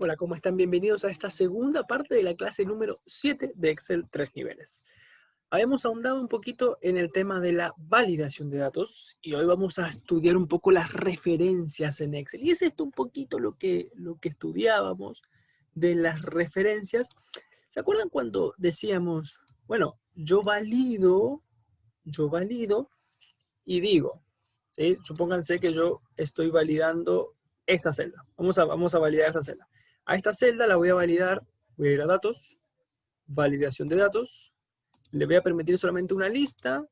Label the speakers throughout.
Speaker 1: Hola, ¿cómo están? Bienvenidos a esta segunda parte de la clase número 7 de Excel 3 niveles. Habíamos ahondado un poquito en el tema de la validación de datos y hoy vamos a estudiar un poco las referencias en Excel. Y es esto un poquito lo que estudiábamos de las referencias. ¿Se acuerdan cuando decíamos, bueno, yo valido y digo, ¿sí? Supónganse que yo estoy validando esta celda. Vamos a validar esta celda. A esta celda la voy a validar, voy a ir a datos, validación de datos, le voy a permitir solamente una lista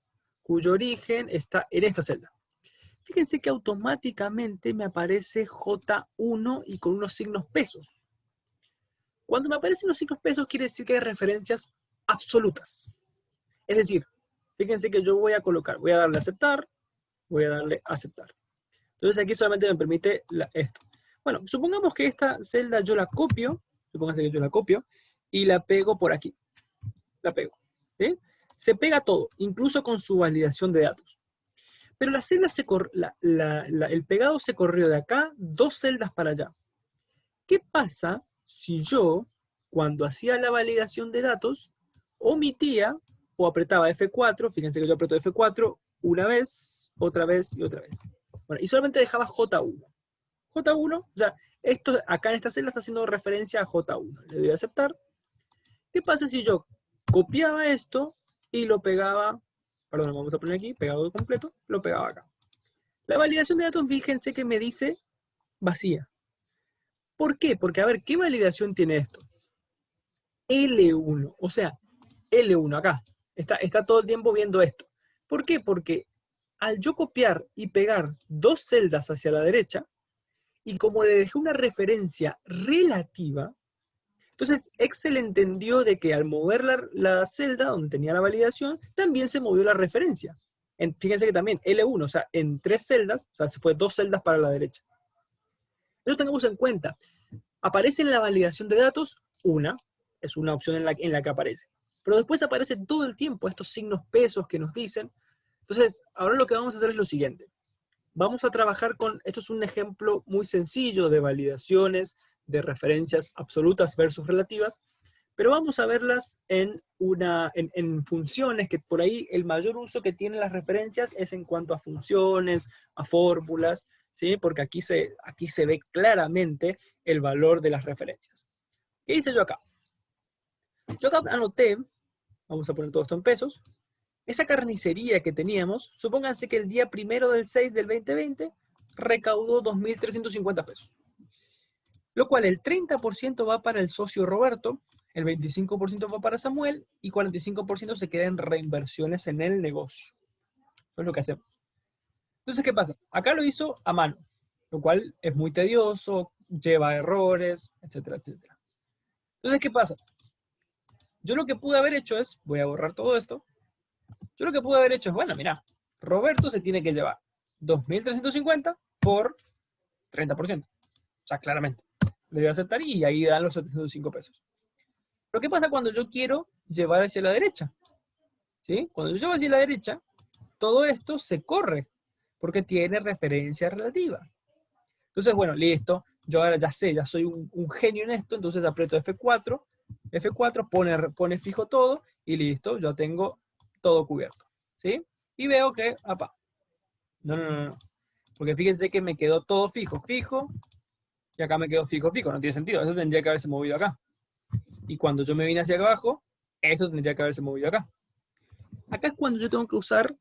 Speaker 1: cuyo origen está en esta celda. Fíjense que automáticamente me aparece J1 y con unos signos pesos. Cuando me aparecen los signos pesos quiere decir que hay referencias absolutas. Es decir, fíjense que yo voy a darle a aceptar, voy a darle a aceptar. Entonces aquí solamente me permite esto. Bueno, supongamos que esta celda yo la copio, y la pego por aquí. La pego. ¿Sí? Se pega todo, incluso con su validación de datos. Pero la celda el pegado se corrió de acá 2 celdas para allá. ¿Qué pasa si yo, cuando hacía la validación de datos, omitía o apretaba F4? Fíjense que yo aprieto F4 una vez, otra vez y otra vez. Bueno, y solamente dejaba J1. J1, o sea, esto acá en esta celda está haciendo referencia a J1. Le doy a aceptar. ¿Qué pasa si yo copiaba esto y lo pegaba, perdón, vamos a poner aquí, pegado completo, lo pegaba acá? La validación de datos, fíjense que me dice vacía. ¿Por qué? Porque, a ver, ¿qué validación tiene esto? L1, o sea, L1 acá. Está todo el tiempo viendo esto. ¿Por qué? Porque al yo copiar y pegar 2 celdas hacia la derecha, y como le dejé una referencia relativa, entonces Excel entendió de que al mover la celda donde tenía la validación, también se movió la referencia. Fíjense que también L1, o sea, en 3 celdas, o sea, se fue 2 celdas para la derecha. Eso tengamos en cuenta. Aparece en la validación de datos, es una opción en la que aparece. Pero después aparecen todo el tiempo estos signos pesos que nos dicen. Entonces, ahora lo que vamos a hacer es lo siguiente. Vamos a trabajar esto es un ejemplo muy sencillo de validaciones, de referencias absolutas versus relativas, pero vamos a verlas en funciones, que por ahí el mayor uso que tienen las referencias es en cuanto a funciones, a fórmulas, ¿sí? Porque aquí se ve claramente el valor de las referencias. ¿Qué hice yo acá? Yo acá anoté, vamos a poner todo esto en pesos, esa carnicería que teníamos, supónganse que el día 1 del 6 del 2020 recaudó 2.350 pesos. Lo cual el 30% va para el socio Roberto, el 25% va para Samuel y 45% se queda en reinversiones en el negocio. Eso es lo que hacemos. Entonces, ¿qué pasa? Acá lo hizo a mano, lo cual es muy tedioso, lleva errores, etcétera, etcétera. Entonces, ¿qué pasa? Yo lo que pude haber hecho es, voy a borrar todo esto, yo lo que pude haber hecho es, bueno, mira, Roberto se tiene que llevar 2.350 por 30%. O sea, claramente. Le doy a aceptar y ahí dan los 705 pesos. Pero ¿qué pasa cuando yo quiero llevar hacia la derecha? ¿Sí? Cuando yo llevo hacia la derecha, todo esto se corre porque tiene referencia relativa. Entonces, bueno, listo. Yo ahora ya sé, ya soy un genio en esto, entonces aprieto F4. F4 pone fijo todo y listo, yo tengo todo cubierto. ¿Sí? Y veo que, apa, no. Porque fíjense que me quedó todo fijo, y acá me quedó fijo. No tiene sentido. Eso tendría que haberse movido acá. Y cuando yo me vine hacia abajo, eso tendría que haberse movido acá. Acá es cuando yo tengo que usar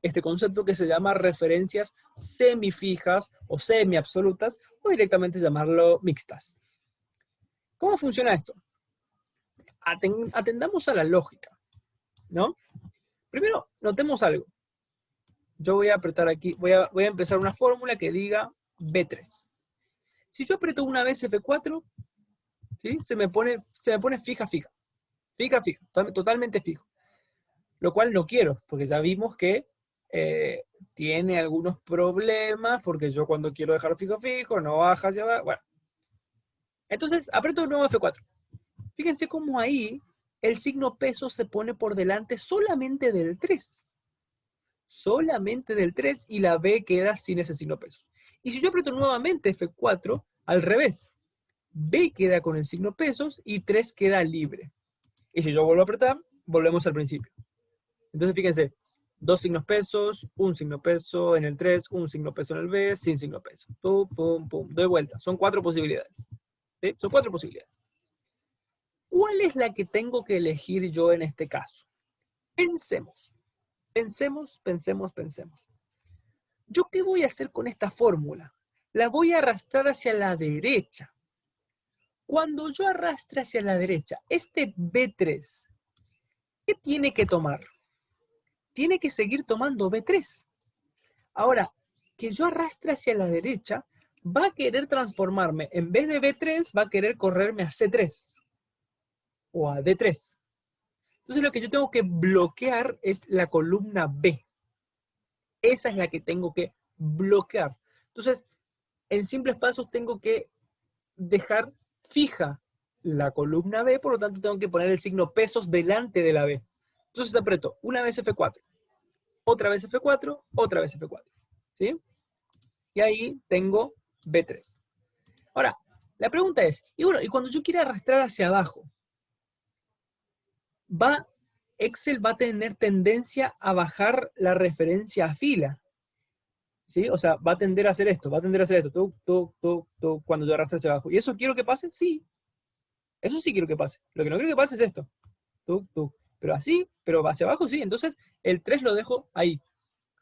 Speaker 1: este concepto que se llama referencias semifijas o semiabsolutas, o directamente llamarlo mixtas. ¿Cómo funciona esto? Atendamos a la lógica, ¿no? Primero, notemos algo. Yo voy a apretar aquí, voy a empezar una fórmula que diga B3. Si yo aprieto una vez F4, ¿sí? se me pone fija, totalmente fijo. Lo cual no quiero, porque ya vimos que tiene algunos problemas, porque yo cuando quiero dejar fijo, no baja, ya va, bueno. Entonces, aprieto de nuevo F4. Fíjense cómo ahí el signo peso se pone por delante solamente del 3. Solamente del 3 y la B queda sin ese signo peso. Y si yo aprieto nuevamente F4, al revés. B queda con el signo pesos y 3 queda libre. Y si yo vuelvo a apretar, volvemos al principio. Entonces fíjense, 2 signos pesos, un signo peso en el 3, un signo peso en el B, sin signo peso. Pum, pum, pum. Doy vuelta. Son 4 posibilidades. ¿Sí? Son 4 posibilidades. ¿Cuál es la que tengo que elegir yo en este caso? Pensemos. Pensemos, pensemos, pensemos. ¿Yo qué voy a hacer con esta fórmula? La voy a arrastrar hacia la derecha. Cuando yo arrastre hacia la derecha, este B3, ¿qué tiene que tomar? Tiene que seguir tomando B3. Ahora, que yo arrastre hacia la derecha, va a querer transformarme, en vez de B3, va a querer correrme a C3 o a D3. Entonces lo que yo tengo que bloquear es la columna B. Esa es la que tengo que bloquear. Entonces, en simples pasos tengo que dejar fija la columna B, por lo tanto tengo que poner el signo pesos delante de la B. Entonces aprieto una vez F4, otra vez F4, otra vez F4. ¿Sí? Y ahí tengo B3. Ahora, la pregunta es, y bueno, y cuando yo quiera arrastrar hacia abajo, Excel va a tener tendencia a bajar la referencia a fila. ¿Sí? O sea, va a tender a hacer esto, cuando yo arrastre hacia abajo. ¿Y eso quiero que pase? Sí. Eso sí quiero que pase. Lo que no quiero que pase es esto. Pero así, pero hacia abajo sí. Entonces, el 3 lo dejo ahí,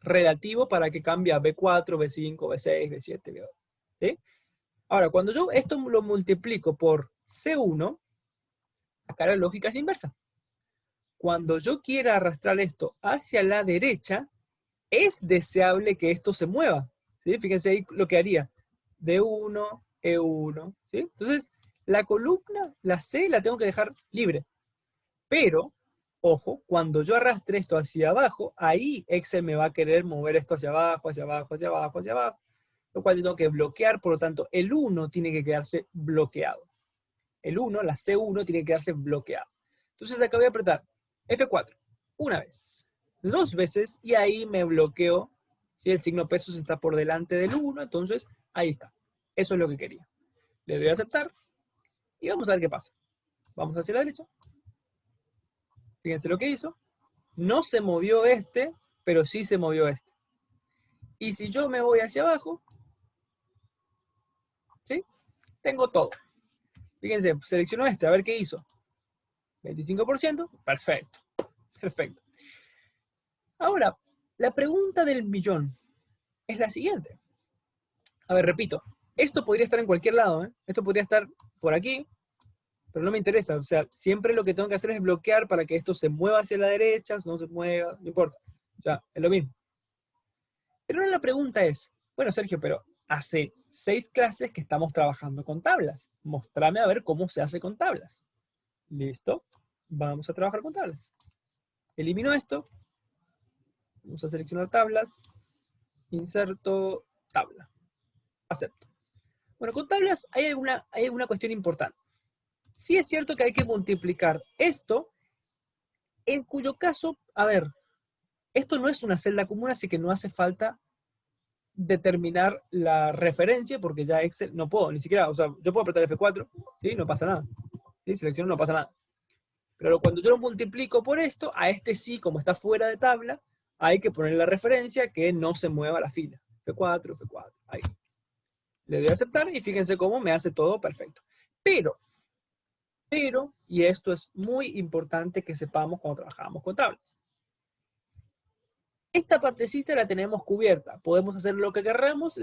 Speaker 1: relativo para que cambie a B4, B5, B6, B7, B8. ¿Sí? Ahora, cuando yo esto lo multiplico por C1, acá la lógica es inversa. Cuando yo quiera arrastrar esto hacia la derecha, es deseable que esto se mueva. ¿Sí? Fíjense ahí lo que haría. D1, E1. ¿Sí? Entonces, la columna, la C, la tengo que dejar libre. Pero, ojo, cuando yo arrastre esto hacia abajo, ahí Excel me va a querer mover esto hacia abajo, hacia abajo, hacia abajo, hacia abajo. Lo cual yo tengo que bloquear, por lo tanto, el 1 tiene que quedarse bloqueado. El 1, la C1, tiene que quedarse bloqueado. Entonces acá voy a apretar F4, una vez, 2 veces, y ahí me bloqueo. Si el signo pesos está por delante del 1, entonces ahí está. Eso es lo que quería. Le doy a aceptar, y vamos a ver qué pasa. Vamos hacia la derecha. Fíjense lo que hizo. No se movió este, pero sí se movió este. Y si yo me voy hacia abajo, ¿sí? Tengo todo. Fíjense, selecciono este, a ver qué hizo. 25%, perfecto. Perfecto. Ahora, la pregunta del millón es la siguiente. A ver, repito. Esto podría estar en cualquier lado, ¿eh? Esto podría estar por aquí, pero no me interesa. O sea, siempre lo que tengo que hacer es bloquear para que esto se mueva hacia la derecha, no se mueva, no importa. O sea, es lo mismo. Pero ahora la pregunta es, bueno, Sergio, pero hace 6 clases que estamos trabajando con tablas. Mostrame a ver cómo se hace con tablas. Listo. Vamos a trabajar con tablas. Elimino esto. Vamos a seleccionar tablas. Inserto tabla. Acepto. Bueno, con tablas hay alguna cuestión importante. Sí es cierto que hay que multiplicar esto, en cuyo caso, a ver, esto no es una celda común, así que no hace falta determinar la referencia, porque ya Excel no puedo, ni siquiera, o sea, yo puedo apretar F4, ¿sí? No pasa nada. ¿Sí? Selecciono, no pasa nada. Pero cuando yo lo multiplico por esto, a este sí, como está fuera de tabla, hay que poner la referencia que no se mueva la fila. F4, F4, ahí. Le doy a aceptar y fíjense cómo me hace todo perfecto. Pero, y esto es muy importante que sepamos cuando trabajamos con tablas. Esta partecita la tenemos cubierta. Podemos hacer lo que querramos,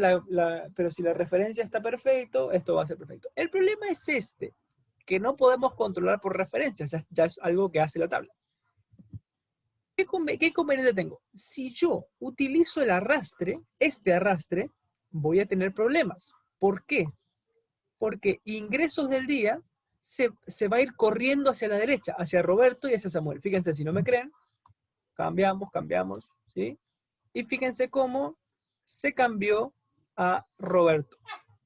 Speaker 1: pero si la referencia está perfecto, esto va a ser perfecto. El problema es este, que no podemos controlar por referencias. Ya es algo que hace la tabla. ¿Qué inconveniente tengo? Si yo utilizo el arrastre, este arrastre, voy a tener problemas. ¿Por qué? Porque ingresos del día se va a ir corriendo hacia la derecha, hacia Roberto y hacia Samuel. Fíjense, si no me creen, cambiamos, ¿sí? Y fíjense cómo se cambió a Roberto.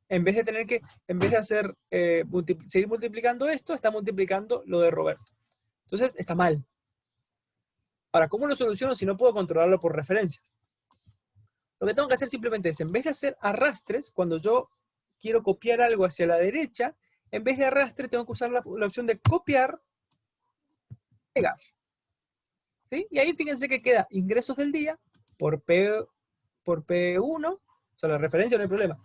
Speaker 1: En vez de hacer, seguir multiplicando esto, está multiplicando lo de Roberto. Entonces, está mal. Ahora, ¿cómo lo soluciono si no puedo controlarlo por referencias? Lo que tengo que hacer simplemente es, en vez de hacer arrastres, cuando yo quiero copiar algo hacia la derecha, en vez de arrastre tengo que usar la opción de copiar, pegar. ¿Sí? Y ahí fíjense que queda ingresos del día por P1, o sea, la referencia no hay problema.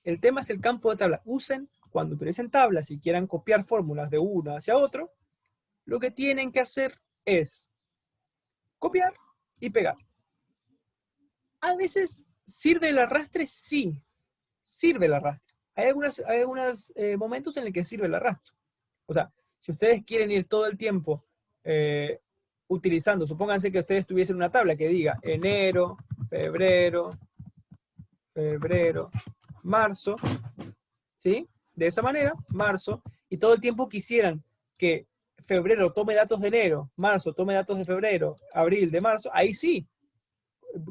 Speaker 1: El tema es el campo de tabla. Usen, cuando utilicen tablas y quieran copiar fórmulas de uno hacia otro, lo que tienen que hacer es copiar y pegar. A veces sirve el arrastre, sí, sirve el arrastre. Hay algunos momentos en el que sirve el arrastre. O sea, si ustedes quieren ir todo el tiempo utilizando, supónganse que ustedes tuviesen una tabla que diga enero, febrero, marzo, ¿sí? De esa manera, marzo, y todo el tiempo quisieran que febrero tome datos de enero, marzo tome datos de febrero, abril de marzo, ahí sí,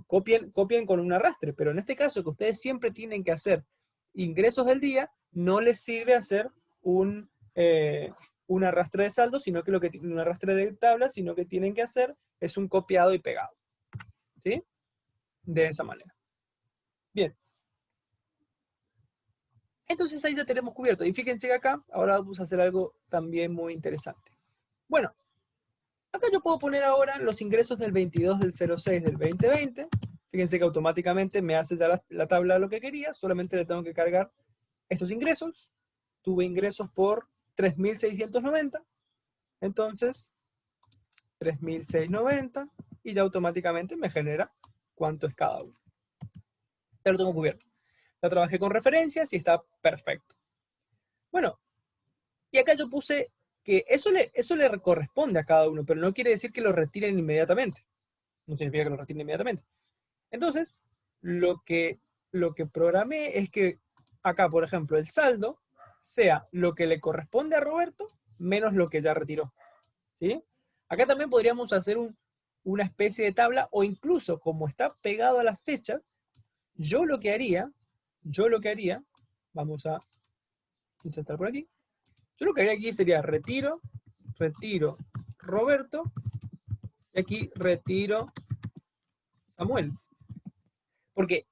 Speaker 1: copien con un arrastre, pero en este caso que ustedes siempre tienen que hacer ingresos del día, no les sirve hacer un arrastre de saldo, sino que un arrastre de tabla, sino que tienen que hacer es un copiado y pegado, ¿sí? De esa manera. Bien. Entonces ahí ya tenemos cubierto. Y fíjense que acá, ahora vamos a hacer algo también muy interesante. Bueno, acá yo puedo poner ahora los ingresos del 22 del 06 del 2020. Fíjense que automáticamente me hace ya la tabla de lo que quería. Solamente le tengo que cargar estos ingresos. Tuve ingresos por 3.690. Entonces, 3.690. Y ya automáticamente me genera cuánto es cada uno. Ya lo tengo cubierto. Ya trabajé con referencias y está perfecto. Bueno, y acá yo puse que eso le corresponde a cada uno, pero no quiere decir que lo retiren inmediatamente. No significa que lo retiren inmediatamente. Entonces, lo que programé es que acá, por ejemplo, el saldo sea lo que le corresponde a Roberto menos lo que ya retiró. ¿Sí? Acá también podríamos hacer una especie de tabla, o incluso como está pegado a las fechas, yo lo que haría, vamos a insertar por aquí, yo lo que haría aquí sería retiro, Roberto, y aquí retiro Samuel. Porque,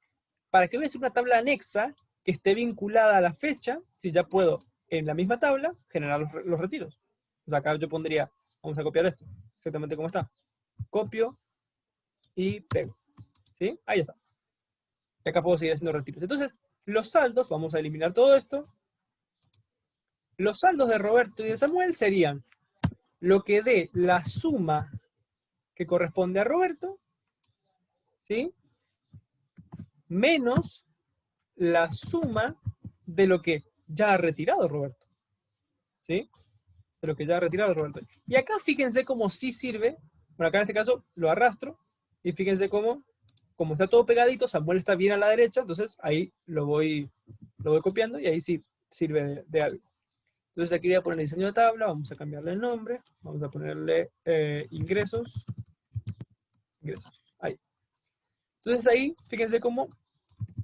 Speaker 1: ¿para qué voy a hacer una tabla anexa que esté vinculada a la fecha si ya puedo en la misma tabla generar los retiros? O sea, acá yo pondría, vamos a copiar esto, exactamente como está. Copio y pego. ¿Sí? Ahí está. Y acá puedo seguir haciendo retiros. Entonces, los saldos, vamos a eliminar todo esto. Los saldos de Roberto y de Samuel serían lo que dé la suma que corresponde a Roberto, ¿sí? Menos la suma de lo que ya ha retirado Roberto, ¿sí? De lo que ya ha retirado Roberto. Y acá fíjense cómo sí sirve, bueno, acá en este caso lo arrastro, y fíjense cómo, como está todo pegadito, Samuel está bien a la derecha, entonces ahí lo voy copiando y ahí sí sirve de algo. Entonces aquí voy a poner diseño de tabla, vamos a cambiarle el nombre, vamos a ponerle ingresos, ahí. Entonces ahí, fíjense cómo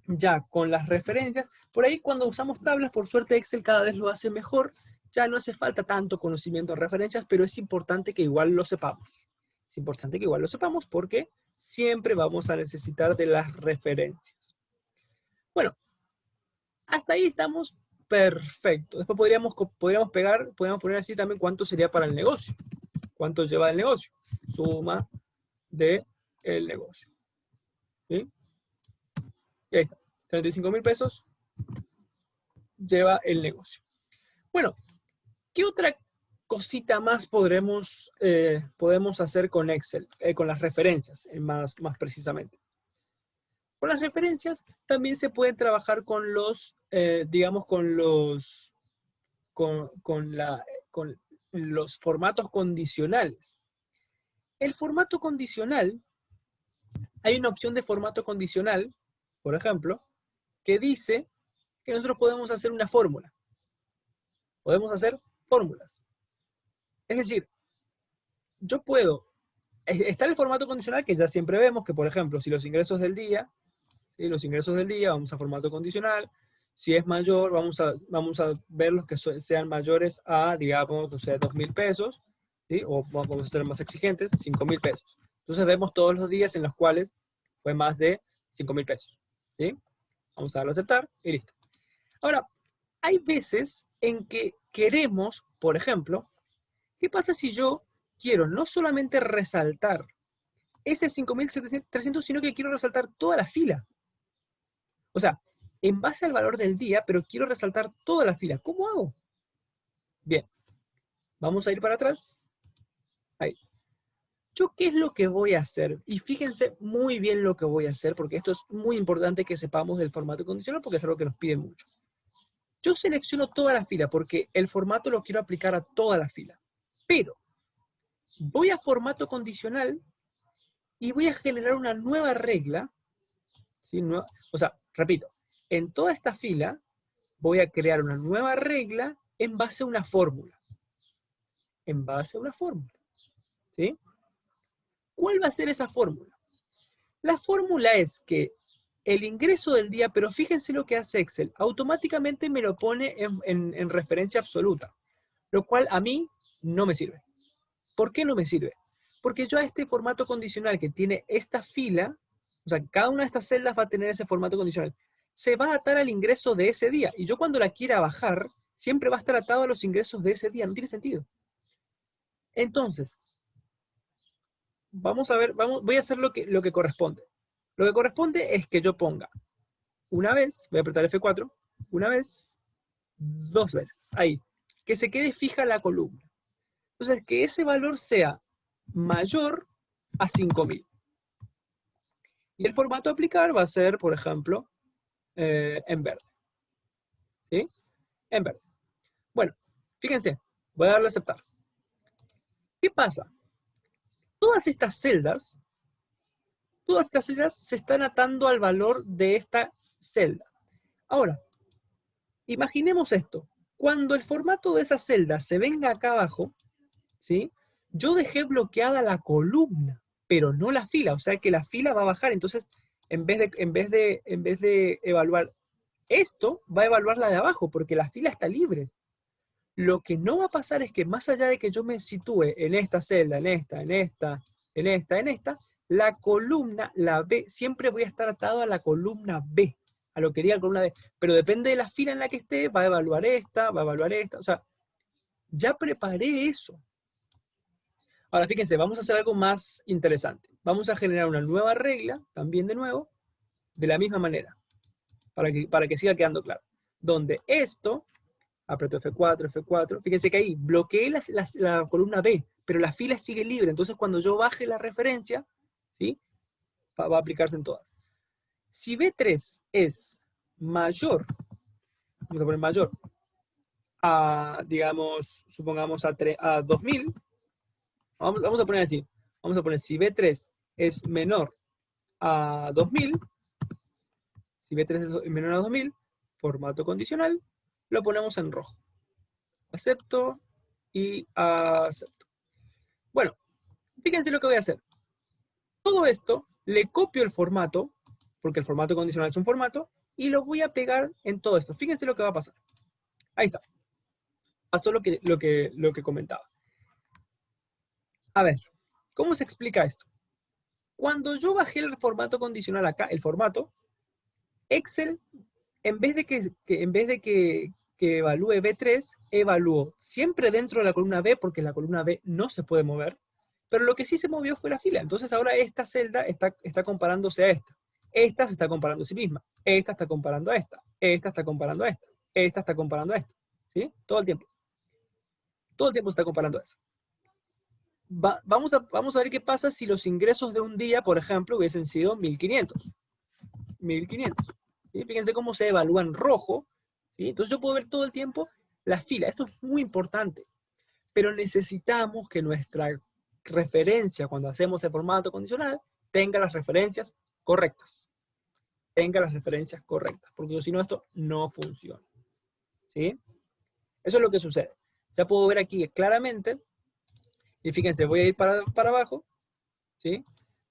Speaker 1: ya con las referencias, por ahí cuando usamos tablas, por suerte Excel cada vez lo hace mejor, ya no hace falta tanto conocimiento de referencias, pero es importante que igual lo sepamos. Es importante que igual lo sepamos porque siempre vamos a necesitar de las referencias. Bueno, hasta ahí estamos perfecto. Después podríamos poner así también cuánto sería para el negocio. ¿Cuánto lleva el negocio? Suma de el negocio. ¿Sí? Y ahí está. 35.000 pesos lleva el negocio. Bueno, ¿qué otra cosita más podemos hacer con Excel? Con las referencias, más precisamente. Con las referencias también se puede trabajar con los, digamos, con los formatos condicionales. El formato condicional, hay una opción de formato condicional, por ejemplo, que dice que nosotros podemos hacer una fórmula. Podemos hacer fórmulas. Es decir, yo puedo, está el formato condicional que ya siempre vemos, que por ejemplo, si los ingresos del día, ¿sí? Los ingresos del día, vamos a formato condicional. Si es mayor, vamos a ver los que sean mayores a, digamos, o sea, 2.000 pesos, ¿sí? O vamos a ser más exigentes, 5.000 pesos. Entonces vemos todos los días en los cuales fue más de 5.000 pesos, ¿sí? Vamos a darle a aceptar y listo. Ahora, hay veces en que queremos, por ejemplo, ¿qué pasa si yo quiero no solamente resaltar ese 5.300, sino que quiero resaltar toda la fila? O sea, en base al valor del día, pero quiero resaltar toda la fila. ¿Cómo hago? Bien, vamos a ir para atrás. Ahí. ¿Yo qué es lo que voy a hacer? Y fíjense muy bien lo que voy a hacer, porque esto es muy importante que sepamos del formato condicional, porque es algo que nos piden mucho. Yo selecciono toda la fila, porque el formato lo quiero aplicar a toda la fila. Pero voy a formato condicional y voy a generar una nueva regla. ¿Sí? O sea, repito, en toda esta fila voy a crear una nueva regla en base a una fórmula. En base a una fórmula. ¿Sí? ¿Cuál va a ser esa fórmula? La fórmula es que el ingreso del día, pero fíjense lo que hace Excel, automáticamente me lo pone en referencia absoluta, lo cual a mí no me sirve. ¿Por qué no me sirve? Porque yo a este formato condicional que tiene esta fila, o sea, cada una de estas celdas va a tener ese formato condicional, se va a atar al ingreso de ese día. Y yo cuando la quiera bajar, siempre va a estar atado a los ingresos de ese día. No tiene sentido. Entonces, vamos a ver, voy a hacer lo que corresponde. Lo que corresponde es que yo ponga una vez, voy a apretar F4, una vez, dos veces, ahí, que se quede fija la columna. Entonces, que ese valor sea mayor a 5.000. Y el formato a aplicar va a ser, por ejemplo, en verde. ¿Sí? En verde. Bueno, fíjense, voy a darle a aceptar. ¿Qué pasa? Todas estas celdas se están atando al valor de esta celda. Ahora, imaginemos esto. Cuando el formato de esa celda se venga acá abajo, ¿sí? Yo dejé bloqueada la columna, pero no la fila, o sea que la fila va a bajar. Entonces, en vez de evaluar esto, va a evaluar la de abajo, porque la fila está libre. Lo que no va a pasar es que más allá de que yo me sitúe en esta celda, en esta, la columna, la B, siempre voy a estar atado a la columna B, a lo que diga la columna B. Pero depende de la fila en la que esté, va a evaluar esta, o sea, ya preparé eso. Ahora, fíjense, vamos a hacer algo más interesante. Vamos a generar una nueva regla, también de nuevo, de la misma manera, para que siga quedando claro. Donde esto, aprieto F4, F4, fíjense que ahí bloqueé la columna B, pero la fila sigue libre. Entonces, cuando yo baje la referencia, ¿sí? Va a aplicarse en todas. Si B3 es mayor, vamos a poner mayor, a, digamos, supongamos a 2.000, vamos a poner así. Vamos a poner si B3 es menor a 2.000, si B3 es menor a 2.000, formato condicional, lo ponemos en rojo. Acepto y acepto. Bueno, fíjense lo que voy a hacer. Todo esto le copio el formato, porque el formato condicional es un formato, y lo voy a pegar en todo esto. Fíjense lo que va a pasar. Ahí está. Pasó lo que comentaba. A ver, ¿cómo se explica esto? Cuando yo bajé el formato condicional acá, el formato, Excel, en vez de que evalúe B3, evaluó siempre dentro de la columna B, porque la columna B no se puede mover, pero lo que sí se movió fue la fila. Entonces ahora esta celda está comparándose a esta. Esta se está comparando a sí misma. Esta está comparando a esta. Esta está comparando a esta. Esta está comparando a esta. ¿Sí? Todo el tiempo. Todo el tiempo se está comparando a eso. Vamos a ver qué pasa si los ingresos de un día, por ejemplo, hubiesen sido 1.500. 1.500. ¿Sí? Fíjense cómo se evalúa en rojo. ¿Sí? Entonces yo puedo ver todo el tiempo la fila. Esto es muy importante. Pero necesitamos que nuestra referencia, cuando hacemos el formato condicional, tenga las referencias correctas. Tenga las referencias correctas. Porque si no, esto no funciona. ¿Sí? Eso es lo que sucede. Ya puedo ver aquí claramente. Y fíjense, voy a ir para abajo. ¿Sí?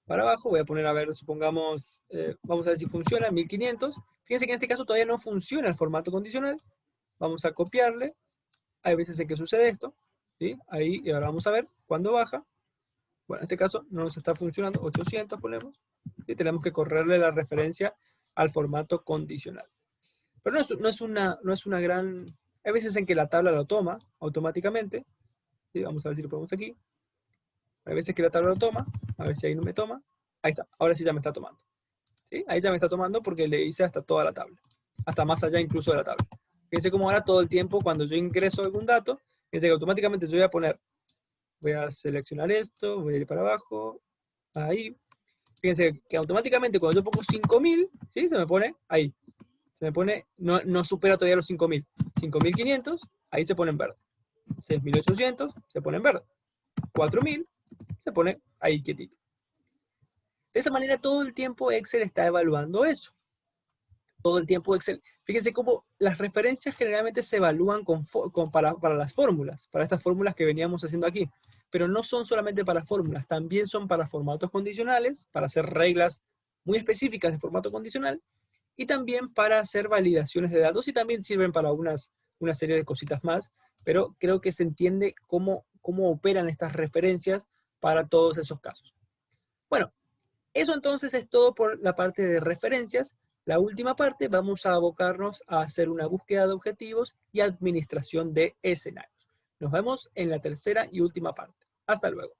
Speaker 1: Para abajo, voy a poner, a ver, supongamos, vamos a ver si funciona, 1.500. Fíjense que en este caso todavía no funciona el formato condicional. Vamos a copiarle. Hay veces en que sucede esto. ¿Sí? Ahí, y ahora vamos a ver cuándo baja. Bueno, en este caso no nos está funcionando, 800 ponemos. Y tenemos que correrle la referencia al formato condicional. Pero no es una gran... Hay veces en que la tabla lo toma automáticamente. ¿Sí? Vamos a ver si lo ponemos aquí. Hay veces que la tabla lo toma. A ver si ahí no me toma. Ahí está. Ahora sí ya me está tomando. ¿Sí? Ahí ya me está tomando porque le hice hasta toda la tabla. Hasta más allá incluso de la tabla. Fíjense cómo ahora todo el tiempo cuando yo ingreso algún dato, fíjense que automáticamente yo voy a poner, voy a seleccionar esto, voy a ir para abajo, ahí. Fíjense que automáticamente cuando yo pongo 5000, ¿sí? Se me pone ahí. Se me pone, no supera todavía los 5000. 5500, ahí se pone en verde. 6800, se pone en verde. 4000, se pone ahí quietito. De esa manera todo el tiempo Excel está evaluando eso. Todo el tiempo Excel. Fíjense cómo las referencias generalmente se evalúan para las fórmulas, para estas fórmulas que veníamos haciendo aquí. Pero no son solamente para fórmulas, también son para formatos condicionales, para hacer reglas muy específicas de formato condicional, y también para hacer validaciones de datos, y también sirven para una serie de cositas más, pero creo que se entiende cómo operan estas referencias para todos esos casos. Bueno, eso entonces es todo por la parte de referencias. La última parte vamos a abocarnos a hacer una búsqueda de objetivos y administración de escenarios. Nos vemos en la tercera y última parte. Hasta luego.